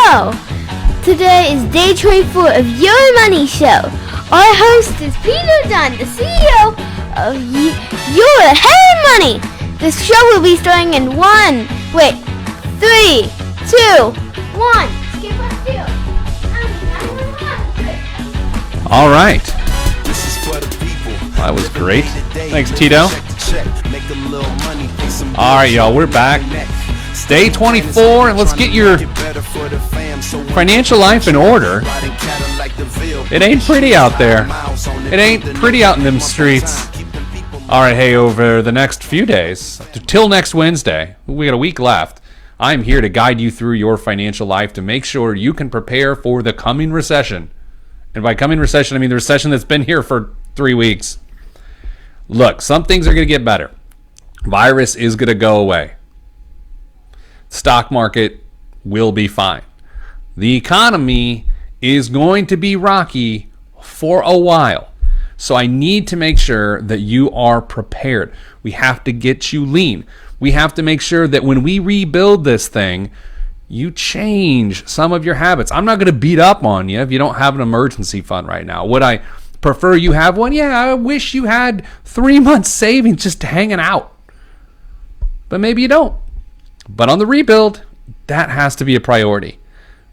Hello! Today is day 24 of Your Money Show. Our host is Peter Dunn, the CEO of Your Hey Money. This show will be starting in 3, 2, 1. Skip us two. All right. That was great. Thanks, Tito. All right, y'all, we're back. It's day 24, and let's get your financial life in order. It ain't pretty out there. It ain't pretty out in them streets. All right, hey, over the next few days, till next Wednesday, we got a week left, I'm here to guide you through your financial life to make sure you can prepare for the coming recession. And by coming recession, I mean the recession that's been here for 3 weeks. Look, some things are going to get better. Virus is going to go away. Stock market will be fine. The economy is going to be rocky for a while. So I need to make sure that you are prepared. We have to get you lean. We have to make sure that when we rebuild this thing, you change some of your habits. I'm not going to beat up on you if you don't have an emergency fund right now. Would I prefer you have one? Yeah, I wish you had 3 months savings just hanging out. But maybe you don't. But on the rebuild, that has to be a priority.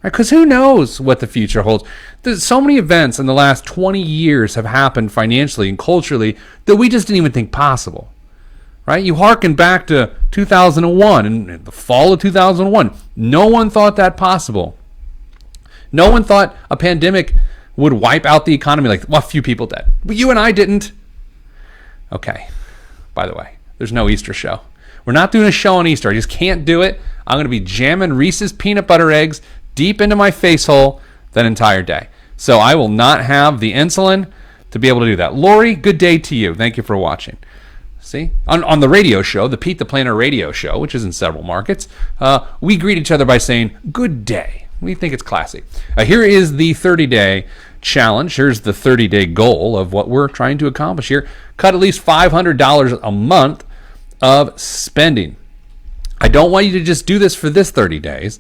Because who knows what the future holds. There's so many events in the last 20 years have happened financially and culturally that we just didn't even think possible. Right? You hearken back to 2001 and the fall of 2001. No one thought that possible. No one thought a pandemic would wipe out the economy like, well, a few people did. But you and I didn't. Okay. By the way, there's no Easter show. We're not doing a show on Easter. I just can't do it. I'm going to be jamming Reese's peanut butter eggs deep into my face hole that entire day. So I will not have the insulin to be able to do that. Lori, good day to you. Thank you for watching. See, on the radio show, the Pete the Planner radio show, which is in several markets, we greet each other by saying, good day. We think it's classy. Here is the 30-day challenge. Here's the 30-day goal of what we're trying to accomplish here. Cut at least $500 a month of spending. I don't want you to just do this for this 30 days.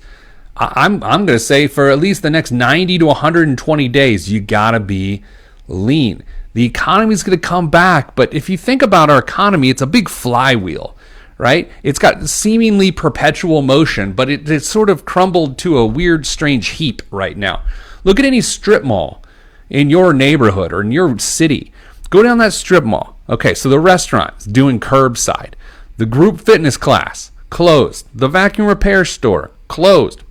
I'm going to say for at least the next 90 to 120 days, you got to be lean. The economy is going to come back, but if you think about our economy, it's a big flywheel, right? It's got seemingly perpetual motion, but it's sort of crumbled to a weird, strange heap right now. Look at any strip mall in your neighborhood or in your city. Go down that strip mall. Okay, so the restaurant's doing curbside. The group fitness class, closed. The vacuum repair store, closed.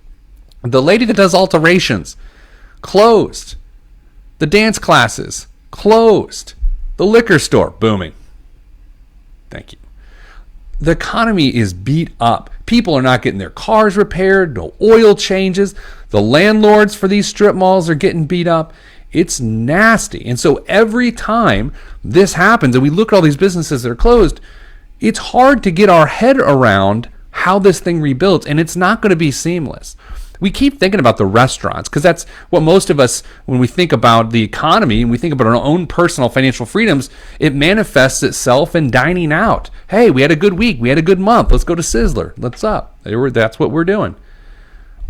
The lady that does alterations, closed. The dance classes, closed. The liquor store, booming. Thank you. The economy is beat up. People are not getting their cars repaired, no oil changes. The landlords for these strip malls are getting beat up. It's nasty. And so every time this happens and we look at all these businesses that are closed, it's hard to get our head around how this thing rebuilds, and it's not going to be seamless. We keep thinking about the restaurants because that's what most of us, when we think about the economy and we think about our own personal financial freedoms, it manifests itself in dining out. Hey, we had a good week. We had a good month. Let's go to Sizzler. Let's up. That's what we're doing.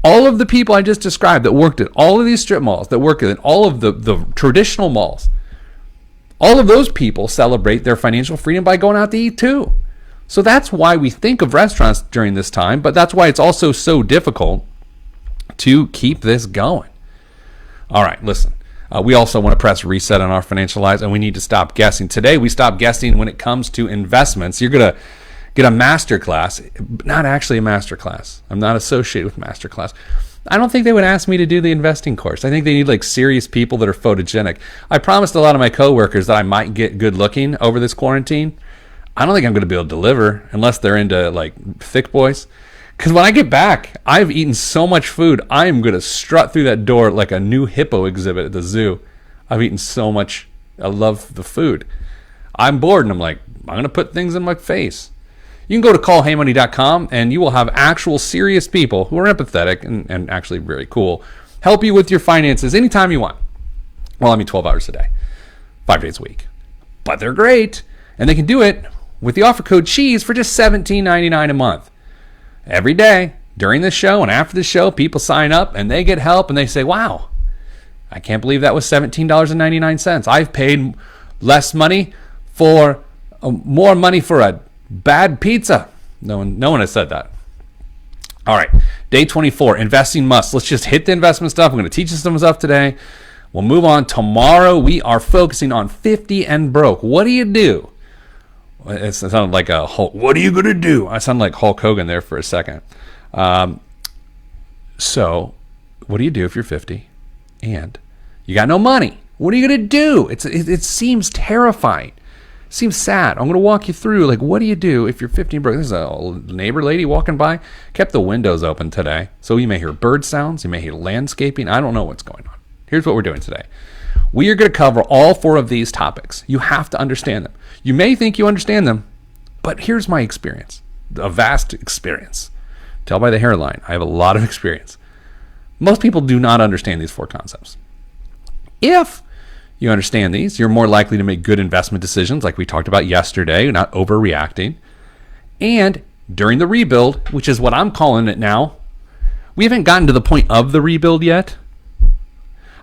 All of the people I just described that worked at all of these strip malls, that work at all of the traditional malls, all of those people celebrate their financial freedom by going out to eat too. So that's why we think of restaurants during this time, but that's why it's also so difficult to keep this going. All right, listen. We also want to press reset on our financial lives, and we need to stop guessing. Today, we stop guessing when it comes to investments. You're going to get a masterclass, not actually a masterclass. I'm not associated with masterclass. I don't think they would ask me to do the investing course. I think they need like serious people that are photogenic. I promised a lot of my coworkers that I might get good looking over this quarantine. I don't think I'm going to be able to deliver unless they're into like thick boys. Because when I get back, I've eaten so much food, I am going to strut through that door like a new hippo exhibit at the zoo. I've eaten so much. I love the food. I'm bored and I'm like, I'm going to put things in my face. You can go to callheymoney.com and you will have actual serious people who are empathetic and actually very cool help you with your finances anytime you want. Well, I mean 12 hours a day, 5 days a week. But they're great. And they can do it with the offer code CHEESE for just $17.99 a month. Every day, during the show and after the show, people sign up and they get help and they say, wow, I can't believe that was $17.99. I've paid less money for more money for a bad pizza. No one has said that. All right, day 24, investing must. Let's just hit the investment stuff. I'm going to teach you some stuff today. We'll move on. Tomorrow, we are focusing on 50 and broke. What do you do? It sounded like a Hulk. What are you going to do? I sounded like Hulk Hogan there for a second. So what do you do if you're 50 and you got no money? What are you going to do? It seems terrifying. It seems sad. I'm going to walk you through, like, what do you do if you're 50 and broke? There's a neighbor lady walking by, kept the windows open today. So you may hear bird sounds. You may hear landscaping. I don't know what's going on. Here's what we're doing today. We are going to cover all 4 of these topics. You have to understand them. You may think you understand them, but here's my experience, a vast experience. Tell by the hairline, I have a lot of experience. Most people do not understand these 4 concepts. If you understand these, you're more likely to make good investment decisions like we talked about yesterday, not overreacting. And during the rebuild, which is what I'm calling it now, we haven't gotten to the point of the rebuild yet.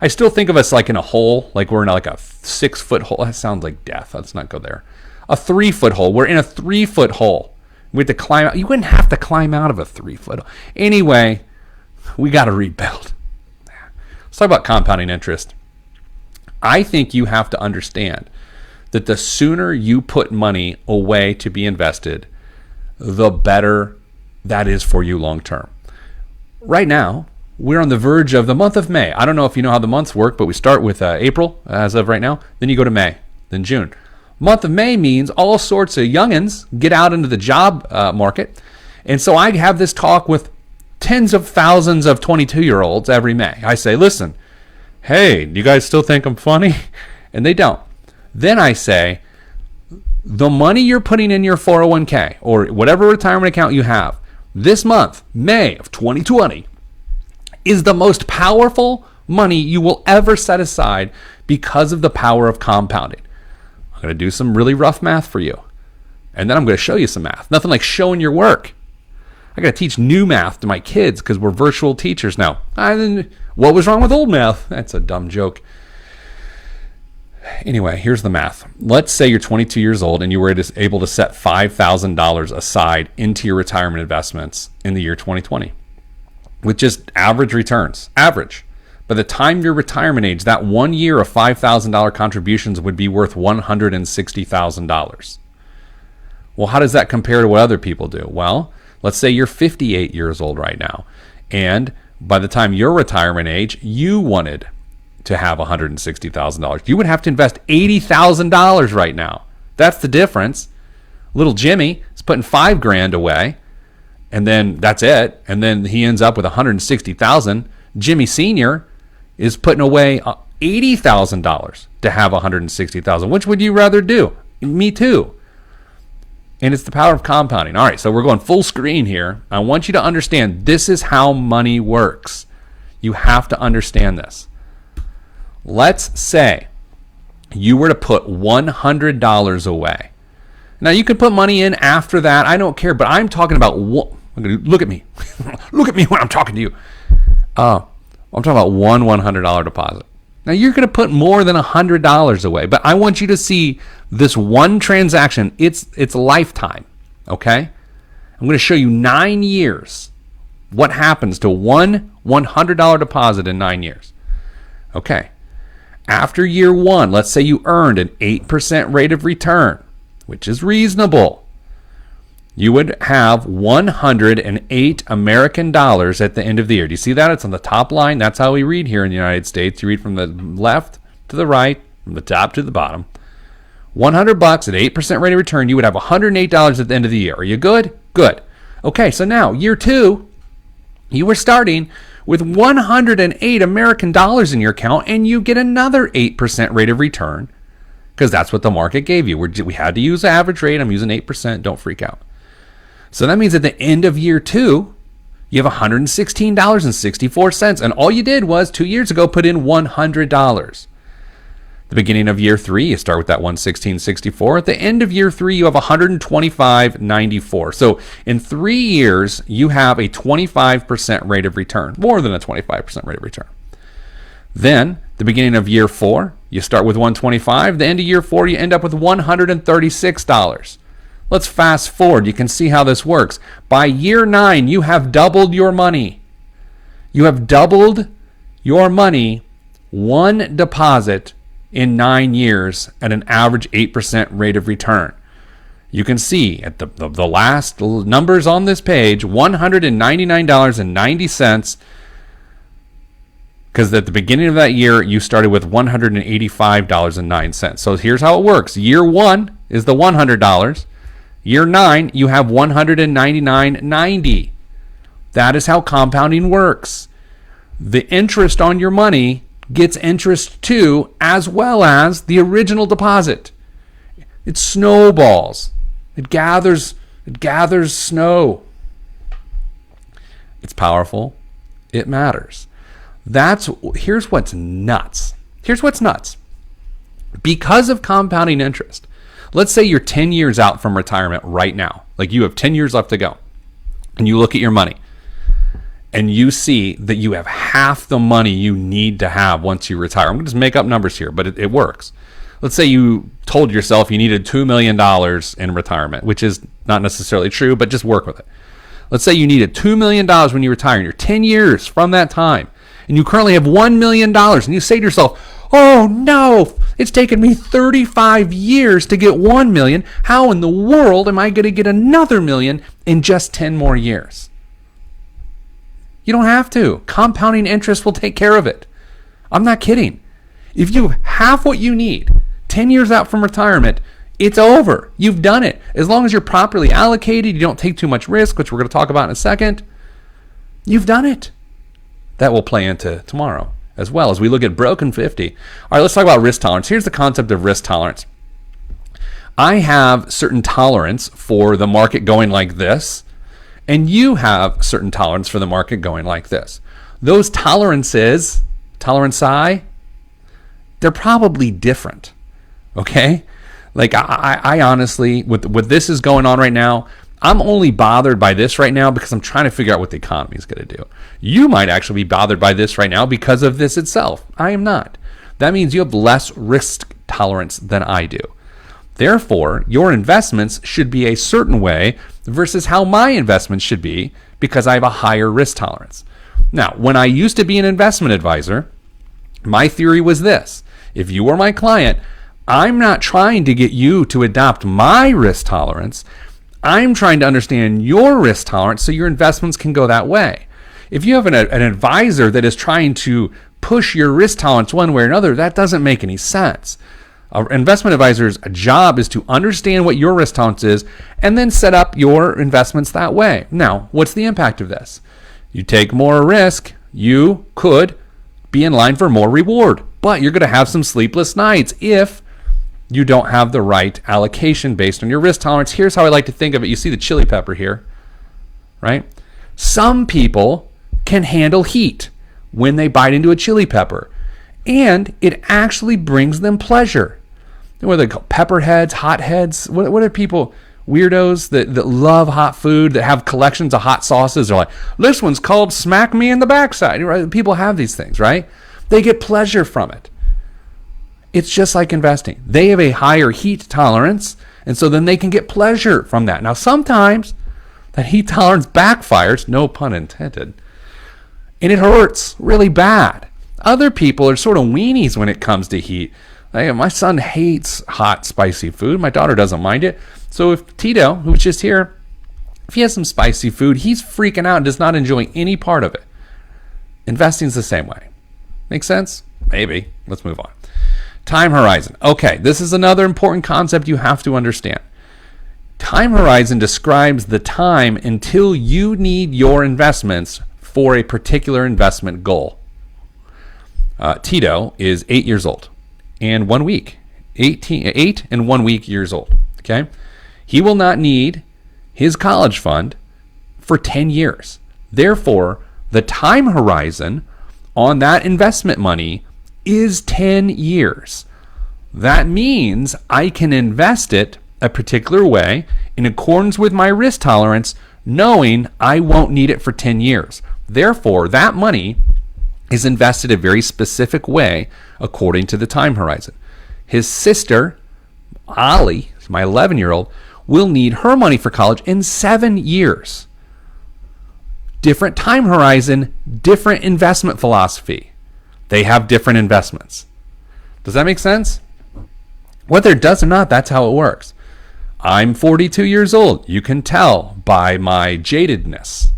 I still think of us like in a hole, like we're in like a 6-foot hole. That sounds like death. Let's not go there. A 3-foot hole. We're in a 3-foot hole. We have to climb out. You wouldn't have to climb out of a 3-foot hole. Anyway, we got to rebuild. Let's talk about compounding interest. I think you have to understand that the sooner you put money away to be invested, the better that is for you long term. Right now, we're on the verge of the month of May. I don't know if you know how the months work, but we start with April as of right now. Then you go to May, then June. Month of May means all sorts of youngins get out into the job market. And so I have this talk with tens of thousands of 22-year-olds every May. I say, listen, hey, do you guys still think I'm funny? And they don't. Then I say, the money you're putting in your 401k or whatever retirement account you have this month, May of 2020, is the most powerful money you will ever set aside because of the power of compounding. I'm going to do some really rough math for you. And then I'm going to show you some math. Nothing like showing your work. I got to teach new math to my kids because we're virtual teachers now. What was wrong with old math? That's a dumb joke. Anyway, here's the math. Let's say you're 22 years old and you were able to set $5,000 aside into your retirement investments in the year 2020 with just average returns. Average. By the time your retirement age, that 1 year of $5,000 contributions would be worth $160,000. Well, how does that compare to what other people do? Well, let's say you're 58 years old right now, and by the time your retirement age, you wanted to have $160,000. You would have to invest $80,000 right now. That's the difference. Little Jimmy is putting $5,000 away, and then that's it. And then he ends up with $160,000. Jimmy Senior is putting away $80,000 to have $160,000. Which would you rather do? Me too. And it's the power of compounding. All right, so we're going full screen here. I want you to understand this is how money works. You have to understand this. Let's say you were to put $100 away. Now, you could put money in after that. I don't care, but I'm talking about look at me. Look at me when I'm talking to you. I'm talking about one $100 deposit. Now, you're going to put more than $100 away, but I want you to see this one transaction. It's lifetime, okay? I'm going to show you 9 years. What happens to one $100 deposit in 9 years? Okay. After year 1, let's say you earned an 8% rate of return, which is reasonable. You would have 108 American dollars at the end of the year. Do you see that? It's on the top line. That's how we read here in the United States. You read from the left to the right, from the top to the bottom. $100 at 8% rate of return, you would have $108 at the end of the year. Are you good? Good. Okay, so now year 2, you were starting with 108 American dollars in your account, and you get another 8% rate of return because that's what the market gave you. We had to use the average rate. I'm using 8%. Don't freak out. So that means at the end of year 2, you have $116.64. And all you did was 2 years ago put in $100. The beginning of year 3, you start with that 116.64. At the end of year 3, you have 125.94. So in 3 years, you have a 25% rate of return, more than a 25% rate of return. Then the beginning of year 4, you start with 125. The end of year 4, you end up with $136. Let's fast forward. You can see how this works. By year 9, you have doubled your money. You have doubled your money, one deposit in 9 years at an average 8% rate of return. You can see at the last numbers on this page, $199.90, because at the beginning of that year, you started with $185.09. So here's how it works. Year 1 is the $100. Year 9, you have $199.90. That is how compounding works. The interest on your money gets interest too, as well as the original deposit. It snowballs. It gathers snow. It's powerful. It matters. Here's what's nuts. Here's what's nuts. Because of compounding interest, let's say you're 10 years out from retirement right now. Like you have 10 years left to go. And you look at your money. And you see that you have half the money you need to have once you retire. I'm going to just make up numbers here, but it works. Let's say you told yourself you needed $2 million in retirement, which is not necessarily true, but just work with it. Let's say you needed $2 million when you retire, and you're 10 years from that time, and you currently have $1 million, and you say to yourself, oh no, it's taken me 35 years to get $1 million. How in the world am I going to get another $1 million in just 10 more years? You don't have to. Compounding interest will take care of it. I'm not kidding. If you have half what you need 10 years out from retirement, it's over. You've done it. As long as you're properly allocated, you don't take too much risk, which we're going to talk about in a second, you've done it. That will play into tomorrow as well as we look at broken 50. All right, let's talk about risk tolerance. Here's the concept of risk tolerance. I have certain tolerance for the market going like this, and you have certain tolerance for the market going like this. Those tolerances, they're probably different, okay? Like I honestly, with this is going on right now, I'm only bothered by this right now because I'm trying to figure out what the economy is going to do. You might actually be bothered by this right now because of this itself. I am not. That means you have less risk tolerance than I do. Therefore, your investments should be a certain way versus how my investments should be because I have a higher risk tolerance. Now, when I used to be an investment advisor, my theory was this. If you were my client, I'm not trying to get you to adopt my risk tolerance. I'm trying to understand your risk tolerance so your investments can go that way. If you have an advisor that is trying to push your risk tolerance one way or another, that doesn't make any sense. An investment advisor's job is to understand what your risk tolerance is and then set up your investments that way. Now, what's the impact of this? You take more risk, you could be in line for more reward, but you're going to have some sleepless nights if you don't have the right allocation based on your risk tolerance. Here's how I like to think of it. You see the chili pepper here, right? Some people can handle heat when they bite into a chili pepper, and it actually brings them pleasure. What are they called? Pepperheads, hotheads? What are people, weirdos that love hot food, that have collections of hot sauces? They're like, this one's called Smack Me in the Backside. Right? People have these things, right? They get pleasure from it. It's just like investing. They have a higher heat tolerance, and so then they can get pleasure from that. Now, sometimes that heat tolerance backfires, no pun intended, and it hurts really bad. Other people are sort of weenies when it comes to heat. My son hates hot, spicy food. My daughter doesn't mind it. So if Tito, who was just here, if he has some spicy food, he's freaking out and does not enjoy any part of it. Investing's the same way. Make sense? Maybe. Let's move on. Time horizon. Okay, this is another important concept you have to understand. Time horizon describes the time until you need your investments for a particular investment goal. Tito is 8 years old and 1 week. 8 and 1 week years old. Okay? He will not need his college fund for 10 years. Therefore, the time horizon on that investment money is 10 years. That means I can invest it a particular way in accordance with my risk tolerance, knowing I won't need it for 10 years. Therefore, that money is invested a very specific way according to the time horizon. His sister, Ollie, my 11-year-old, will need her money for college in 7 years. Different time horizon, different investment philosophy. They have different investments. Does that make sense? Whether it does or not, that's how it works. I'm 42 years old. You can tell by my jadedness.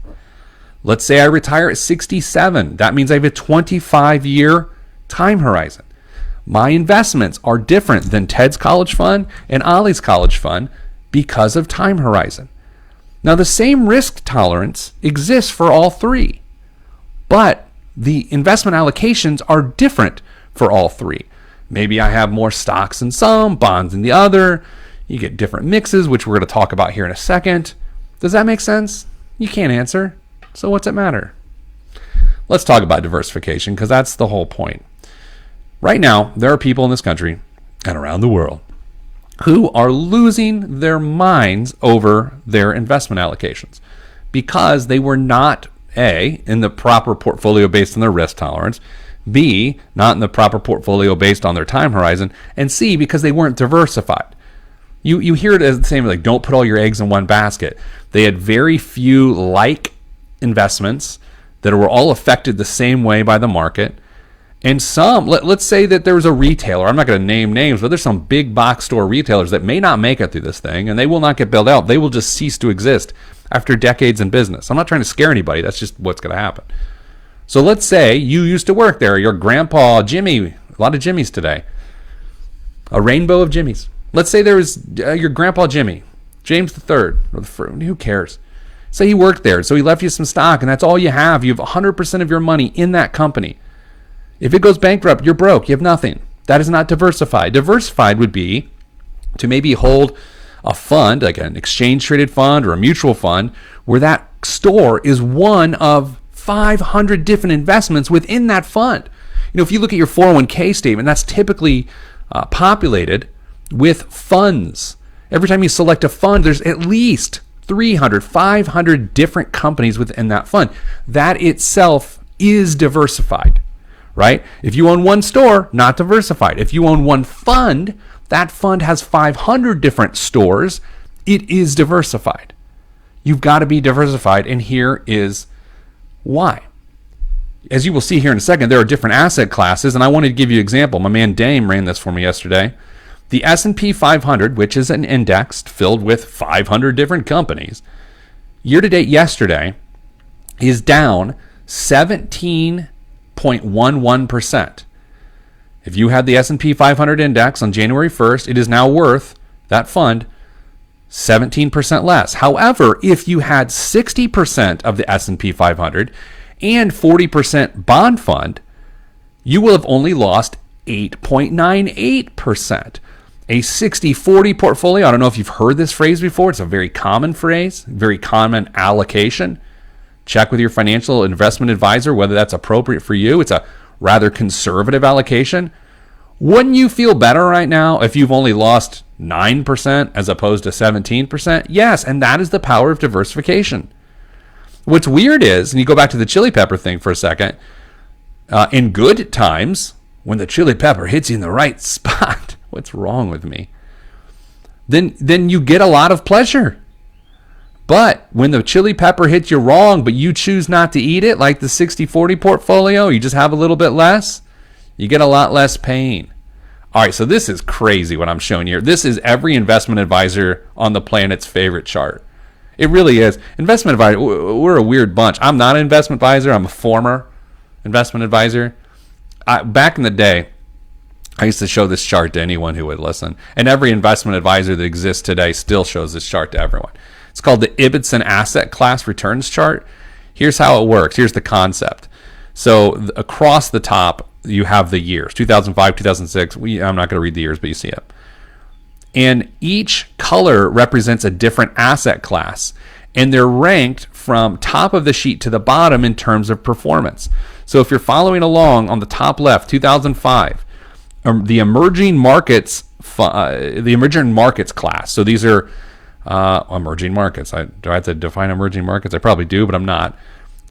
Let's say I retire at 67. That means I have a 25-year time horizon. My investments are different than Ted's college fund and Ollie's college fund because of time horizon. Now, the same risk tolerance exists for all three, but the investment allocations are different for all three. Maybe I have more stocks in some, bonds in the other. You get different mixes, which we're going to talk about here in a second. Does that make sense? You can't answer. So what's it matter? Let's talk about diversification, because that's the whole point. Right now, there are people in this country and around the world who are losing their minds over their investment allocations because they were not, A, in the proper portfolio based on their risk tolerance, B, not in the proper portfolio based on their time horizon, and C, because they weren't diversified. You hear it as the same, like, don't put all your eggs in one basket. They had very few like investments that were all affected the same way by the market. And some, let's say that there was a retailer, I'm not going to name names, but there's some big box store retailers that may not make it through this thing, and they will not get bailed out. They will just cease to exist after decades in business. I'm not trying to scare anybody. That's just what's going to happen. So let's say you used to work there. Your grandpa, Jimmy, a lot of Jimmys today. A rainbow of Jimmys. Let's say there was your grandpa Jimmy, James III, or who cares? Say he worked there, so he left you some stock, and that's all you have. You have 100% of your money in that company. If it goes bankrupt, you're broke. You have nothing. That is not diversified. Diversified would be to maybe hold a fund, like an exchange-traded fund or a mutual fund, where that store is one of 500 different investments within that fund. You know, if you look at your 401k statement, that's typically populated with funds. Every time you select a fund, there's at least 300, 500 different companies within that fund. That itself is diversified, right? If you own one store, not diversified. If you own one fund, that fund has 500 different stores. It is diversified. You've got to be diversified, and here is why. As you will see here in a second, there are different asset classes, and I wanted to give you an example. My man Dame ran this for me yesterday. The S&P 500, which is an index filled with 500 different companies, year-to-date yesterday is down 17.11%. If you had the S&P 500 index on January 1st, it is now worth, that fund, 17% less. However, if you had 60% of the S&P 500 and 40% bond fund, you will have only lost 8.98%. A 60-40 portfolio, I don't know if you've heard this phrase before. It's a very common phrase, very common allocation. Check with your financial investment advisor whether that's appropriate for you. It's a rather conservative allocation. Wouldn't you feel better right now if you've only lost 9% as opposed to 17%? Yes, and that is the power of diversification. What's weird is, and you go back to the chili pepper thing for a second, in good times, when the chili pepper hits you in the right spot, what's wrong with me? Then you get a lot of pleasure. But when the chili pepper hits you wrong, but you choose not to eat it, like the 60-40 portfolio, you just have a little bit less, you get a lot less pain. All right, so this is crazy what I'm showing you here. This is every investment advisor on the planet's favorite chart. It really is. Investment advisor, we're a weird bunch. I'm not an investment advisor. I'm a former investment advisor. Back in the day, I used to show this chart to anyone who would listen. And every investment advisor that exists today still shows this chart to everyone. It's called the Ibbotson Asset Class Returns Chart. Here's how it works. Here's the concept. So across the top, you have the years, 2005, 2006. I'm not going to read the years, but you see it. And each color represents a different asset class. And they're ranked from top of the sheet to the bottom in terms of performance. So if you're following along on the top left, 2005, the emerging markets class. So these are emerging markets. Do I have to define emerging markets? I probably do, but I'm not.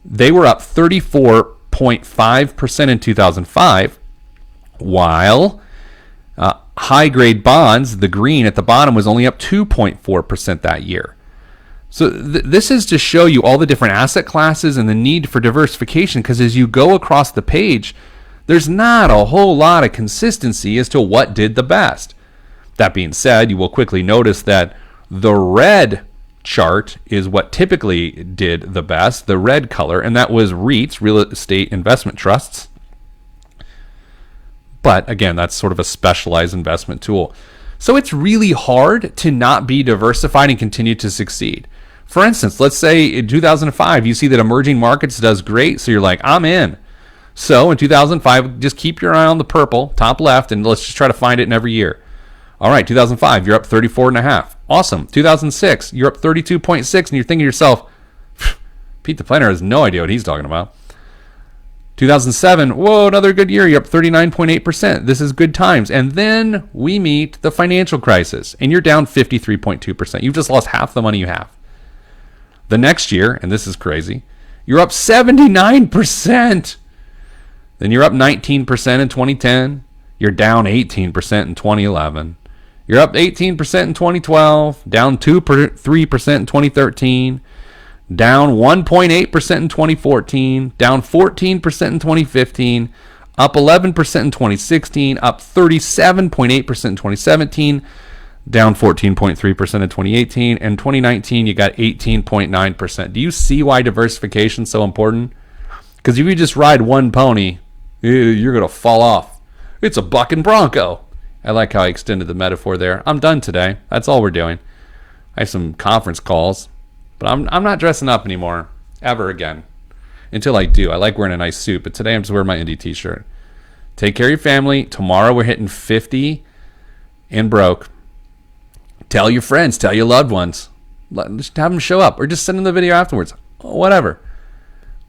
They were up 34.5% in 2005, while high-grade bonds, the green at the bottom, was only up 2.4% that year. So this is to show you all the different asset classes and the need for diversification, because as you go across the page, there's not a whole lot of consistency as to what did the best. That being said, you will quickly notice that the red chart is what typically did the best, the red color, and that was REITs, real estate investment trusts. But again, that's sort of a specialized investment tool. So it's really hard to not be diversified and continue to succeed. For instance, let's say in 2005, you see that emerging markets does great, so you're like, I'm in. So in 2005, just keep your eye on the purple, top left, and let's just try to find it in every year. All right, 2005, you're up 34.5. Awesome. 2006, you're up 32.6, and you're thinking to yourself, Pete the Planner has no idea what he's talking about. 2007, whoa, another good year. You're up 39.8%. This is good times. And then we meet the financial crisis, and you're down 53.2%. You've just lost half the money you have. The next year, and this is crazy, you're up 79%. Then you're up 19% in 2010. You're down 18% in 2011. You're up 18% in 2012, down 3% in 2013, down 1.8% in 2014, down 14% in 2015, up 11% in 2016, up 37.8% in 2017, down 14.3% in 2018, and 2019 you got 18.9%. Do you see why diversification is so important? Because if you just ride one pony, you're going to fall off. It's a bucking bronco. I like how I extended the metaphor there. I'm done today. That's all we're doing. I have some conference calls, but I'm not dressing up anymore, ever again. Until I do. I like wearing a nice suit, but today I'm just wearing my indie t-shirt. Take care of your family. Tomorrow we're hitting 50 and broke. Tell your friends. Tell your loved ones. Just have them show up, or just send them the video afterwards. Whatever.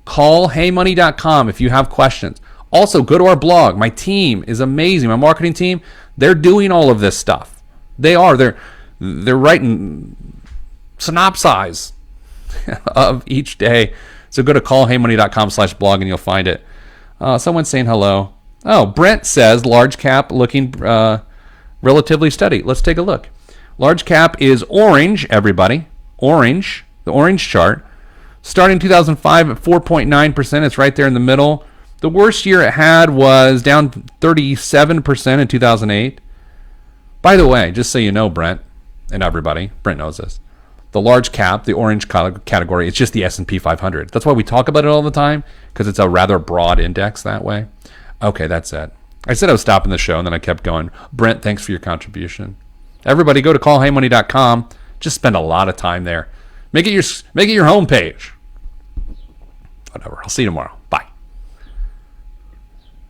Call heymoney.com if you have questions. Also, go to our blog. My team is amazing. My marketing team, they're doing all of this stuff. They are. They're writing synopses of each day. So go to callheymoney.com/blog and you'll find it. Someone's saying hello. Oh, Brent says large cap looking relatively steady. Let's take a look. Large cap is orange, everybody. Orange, the orange chart. Starting 2005 at 4.9%. It's right there in the middle. The worst year it had was down 37% in 2008. By the way, just so you know, Brent, and everybody, Brent knows this, the large cap, the orange category, it's just the S&P 500. That's why we talk about it all the time, because it's a rather broad index that way. Okay, that's it. I said I was stopping the show, and then I kept going. Brent, thanks for your contribution. Everybody go to callheymoney.com. Just spend a lot of time there. Make it your homepage. Whatever. I'll see you tomorrow.